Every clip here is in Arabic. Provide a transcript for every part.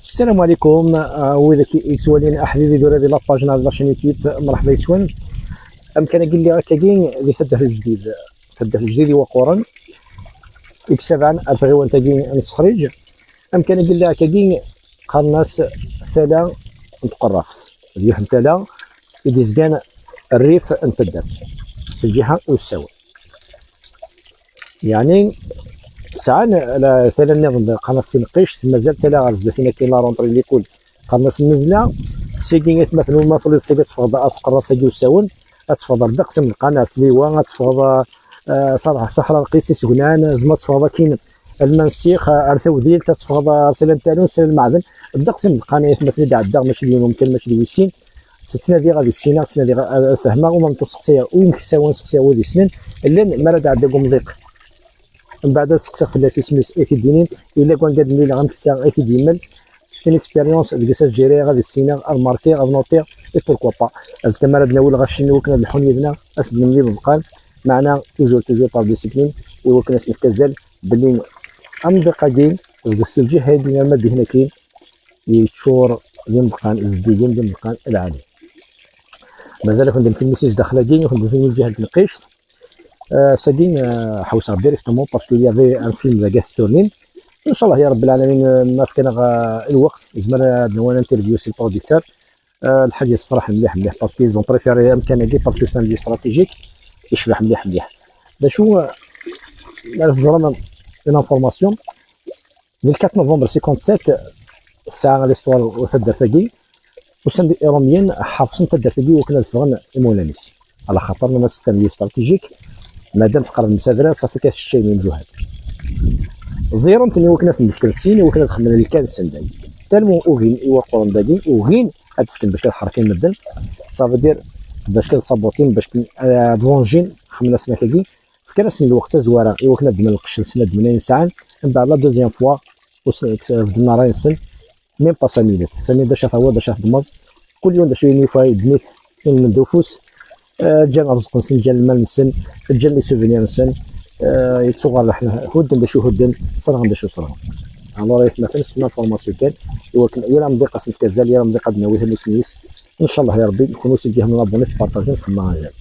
السلام عليكم. وإذا كيسوالين أحد فيديو هذه لاباجنا لاشين يوتيوب، مرحبا يسوان. أمكن قال لي كاين اللي تدخل الجديد هو قرن اكس 7 الفغيوان تاكين نسخرج. أمكن قال لي كاين قناص ثلا نتقرف اليوم تلا يديزكان الريف نتدرت سجيها والسوا يعني ساعات على ثلا قناص تنقيش مازال تلا غرز فينا كاين لا رونطري اللي يكون قناص النزله سيكينيت مثلا ما فضل سيكات تفضل تقرف تاكي والساون تفضل دقس من القناه فليوا تفضل صراحه صحراء القيسي سكنان زما تفضل كاين المنسيخ ارثو ديال تتفضل ارسل تالون سال المعدن الدقس من القناه مثلا تاع الدار ماشي اليوم ممكن ماشي الويسين تتنادي غادي السينا تتنادي فهمه وما تسقسيها ويمكن ساون سقسيها ودي سنين الا مراد عندكم ضيق من بعد سقسا في الاساس سميت ايتي دينين الا كون قاد الليل غنكسا ايتي ديمل سيت اكسبيريونس ديال جيري غادي السينا الماركي غنوطير اي بوركوا با از كما راه ناول غاشين وكنا الحون يبنا اسد من اللي بقال معنا توجور بار ديسيبلين وكنا سنف كزال باللي امضقه دين السلجي هادي ما هنا كاين يتشور يمبقان الزديين يمبقان العالي مازال كندير في الميسيج داخله كاين كندير في الجهه القيش ساكين حوسه ديريكتومون باسكو يافي ان فيلم لا غاستورنين ان شاء الله يا رب العالمين ما فكنا الوقت زعما نوانا انترفيو سي البروديكتور الحاجه الصراحه مليح باسكو زون بريفيري امكان كي باسكو سان دي استراتيجيك يشبح مليح باش هو زعما اون انفورماسيون من 4 نوفمبر 57 ساعه ليستوار وثدر ثقي وسند ايرانيين حرصوا تدر ثقي وكنا الفغن المولانيس على خاطر من السيستم استراتيجيك مادام في قرب المسافره صافي كاش الشيء من جهات زيرو تاني وكنا نفكر السين وكنا دخلنا اللي كان سنداي تالمو اوغين ايوا قرن داكي اوغين هاد فكر باش كنحركين مدن صافي دير باش كنصابوتين باش فونجين خمنا سنه كاكي فكرنا سن الوقت زواره ايوا كنا دمنا القش سنه دمنا ساعه من بعد لا دوزيام فوا فدنا راي سن ميم با 5 مينوت باش هو باش دمر كل يوم باش ينفاي دميت من دوفوس جا رزق نسن جا المال نسن جا لي سوفينير نسن يتصور حنا هدن باش يهدن صرغن باش يصرغ الو راه مثلا سنا فورماسيون كان يا مضيقه سن في كازال يا مضيقه دناوي هذا سميس ان شاء الله يا ربي نكونوا سجلنا من لابوني بارطاجي نخدمها رجال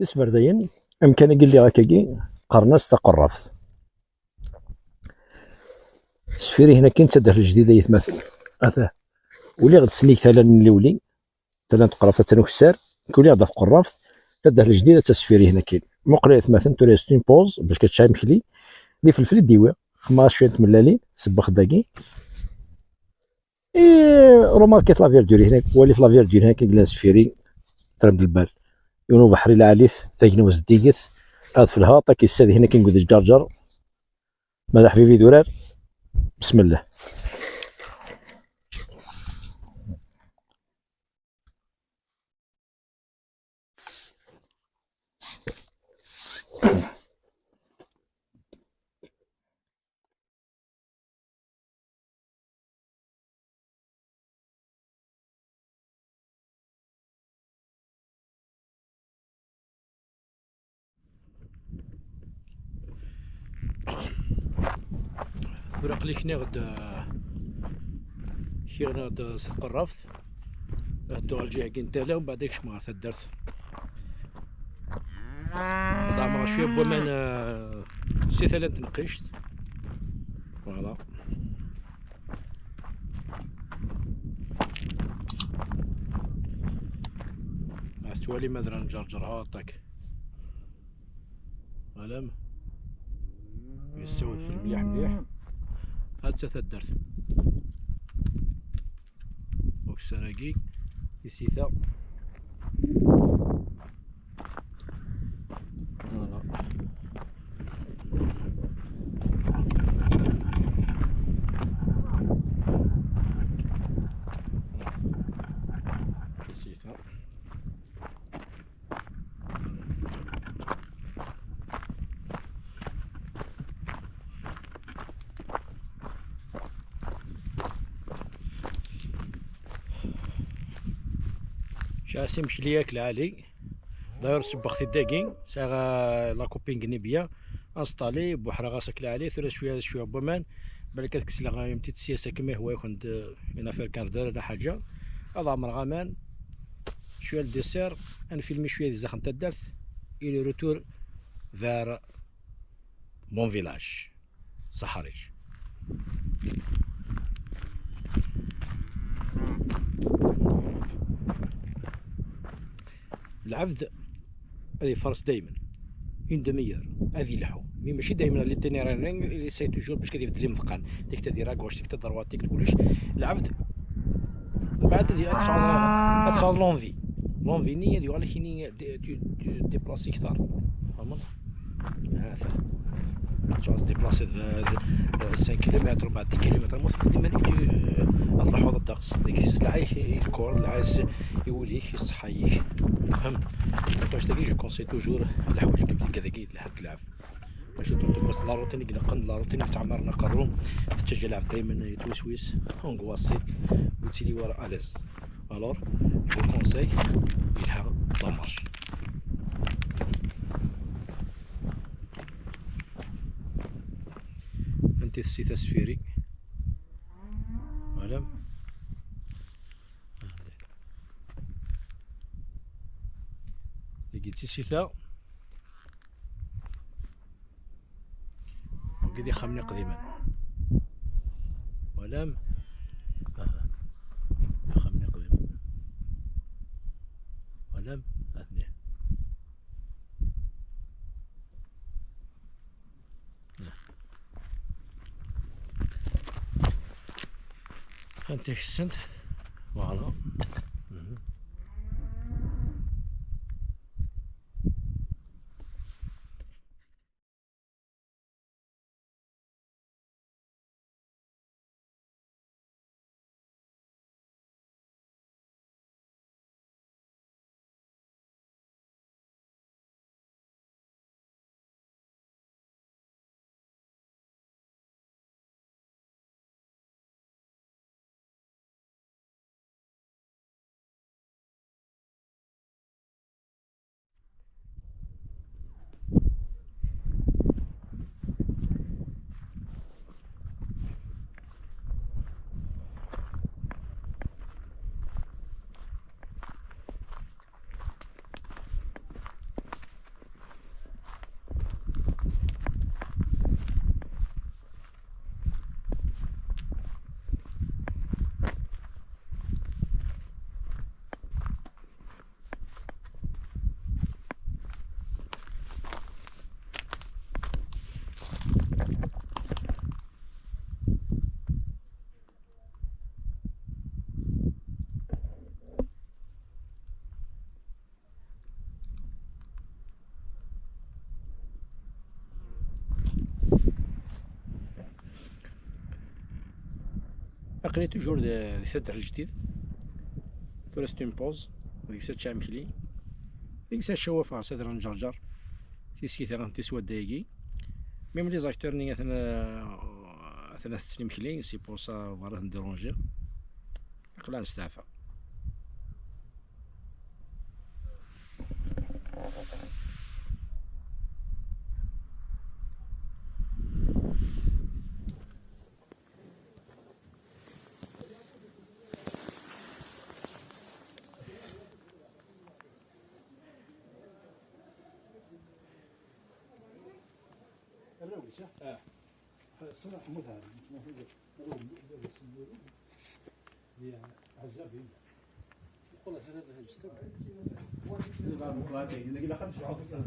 اسفردين امكان قال لي هكاكي قرناس تقرف سفيري هنا كاين تدخل الجديده يتمثل هذا ولي غد سنيك ثلا نلولي ثلا تقرف تنكسر كولي غدا تقرف تدخل الجديده تسفيري هنا كاين مقريه مثلا توريستين بوز باش كتشاي مخلي لي فلفل ديوي خما شويه تملالين سبخ داكي روماركيت لا فيردوري هناك ولي في لا فيردوري هناك كاين سفيري ترمد البال يونو بحري العاليف تاكنو زديكت هاد في الهاطه كيساد هنا كنقول الجرجر ماذا حبيبي دورار بسم الله وراق لي كنا غد قرفت هدو الجهه كاين تالا ومن بعد داك شمار درت هاد عمرها شويه بومان سي ثلاث تنقشت فوالا توالي مادرا نجرجرها طاك فوالا يستوي في المليح هاد تدرت وكسراكي يسيثا فوالا يسيثا جاسم مشلياك العالي داير سبختي داكين سا لا كوبينغ بيان انستالي بوحرا غاسك عليه ثلاث شويه شويه بومان بالك كتكسلا يمتي السياسه كما هو يكون اون افير كان دار هذا حاجه هذا عمر غامان شويه الديسير انفيلمي شويه دي زخم تدارت الى روتور فار مون فيلاج صحاريج. العبد هذه فرس دائما اون دميير هذه لحو مي ماشي دائما اللي تينيرين اللي ساي توجور باش كدير لي مثقان ديك تدير غوش ديك تدروات ديك تقولش العبد بعد تصال لونفي لونفي نيه دي ولا كيني ديبلاسي كثار فهمت هذا تشوز ديبلاسي 5 كيلومتر بعد 10 كيلومتر المهم ديما ديك اطلع حوض الدقس ديك السلعه الكور العاس يوليك يصحيك فهمت فاش تاكي جو كونسي توجور الحوايج كيف كذا لحد العف باش تبص لا روتين اللي قن لا روتين تعمرنا كروم تتجه العف دائما يتوسويس اونغواسي وتيلي ورا اليز الور جو كونساي يلها لا مارش. انت السيت اسفيري فوالا لقيتي سيتا قد يخمني قديما ولم يخمني قديما ولم اثنين انت حسنت فوالا. اقري توجور دي سد على الجديد ثلاث اون بوز ديك سات شام كلي ديك سات شوافه صدر نجرجر تيسكي ثغن تسوى دايكي ميم لي زاكتور ني اثنا تسليم كلي سي بور سا فاراه نديرونجي قلا نستعفى. الرويسة صنع مثال عزابي والله هذا هجستك لا مقلاطي لا خمس شهور لا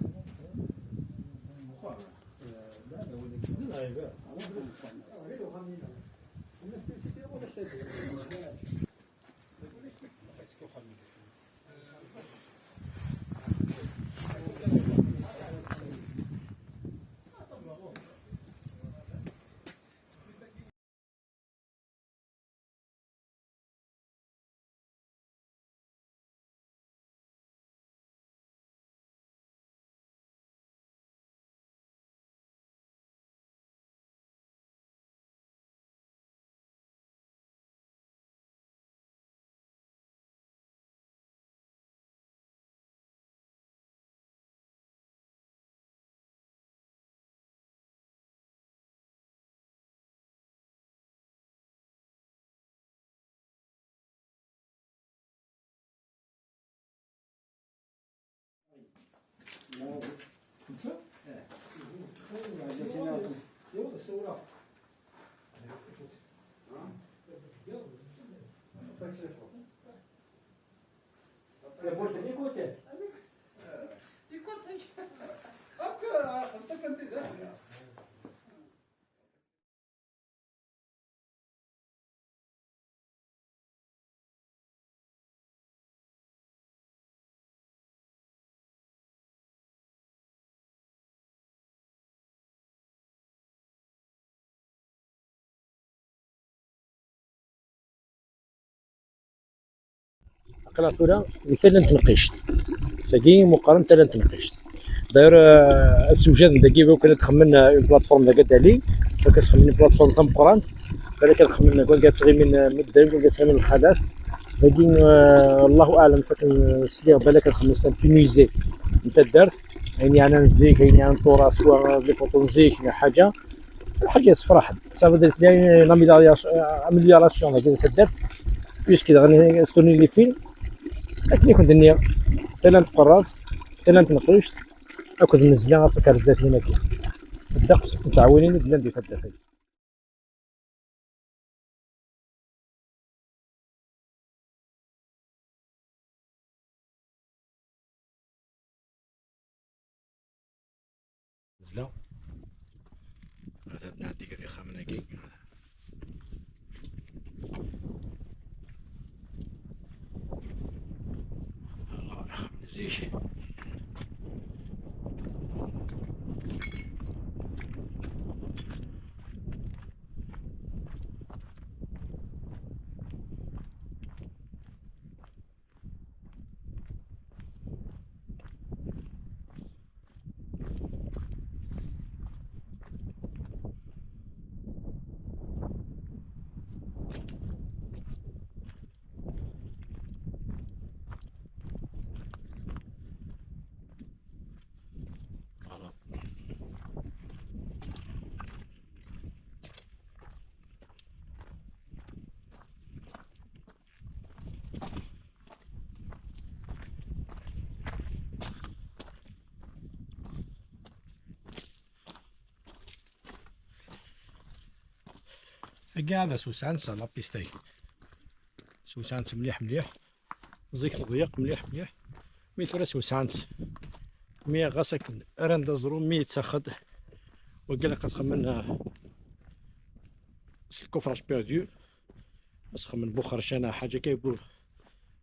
قراطوره مثلا تنقشت تاكي مقارنه تالا تنقشت داير السوجاد داكي كانت تخمن اون بلاتفورم دا قدالي سا كتخمن بلاتفورم تاع مقران بالك كتخمن كون كتغي من الدايم كون كتغي من الخلاف لكن الله اعلم فكن سليغ بالك كتخمس في ميزي انت دارت يعني انا نزيك يعني انا طورا سوا لي فوتو نزيك حاجه الحاجه صفراحه صافي درت لي لاميليوراسيون هذيك درت بيسكي غني ستوني لي فيلم لكن كنت النية تالا قررت تالا تنقشت اكد نزلها غتكرزات هنا كي الدقس متعاونين بلا ندير هاد الدخل نزلا هذا نادي كري خامناكي الله يرحم زيك كاع هذا سوسانس لا بيستاي سوسانس مليح مليح زيك تضيق مليح مليح ميتورا سوسانس مي غاسك رند زرو مي تاخد وقال لك تخمن الكفراش بيردو بس خمن بوخرشانه حاجه كيقول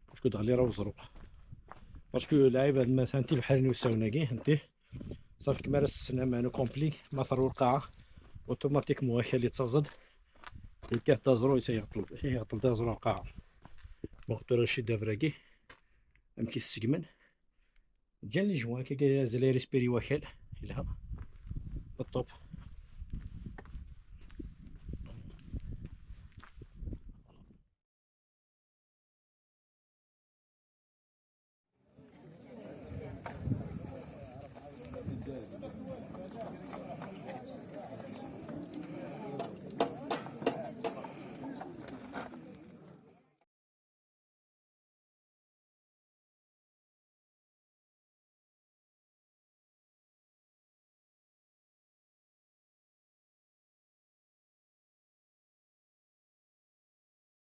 واش كنت غالي راه وزرو باسكو لعيبه مثلا انت بحال نوساوناكي انت صافي كما راه السنه مانو كومبلي ما ثرو القاعه اوتوماتيك مواكل اللي تصزد تلقاه دازرو يغطل دازرو القاعه مقدور شي دافراكي ام كيسقمن جا لي جوان كي زال ريسبيري واكل الها بالطوب.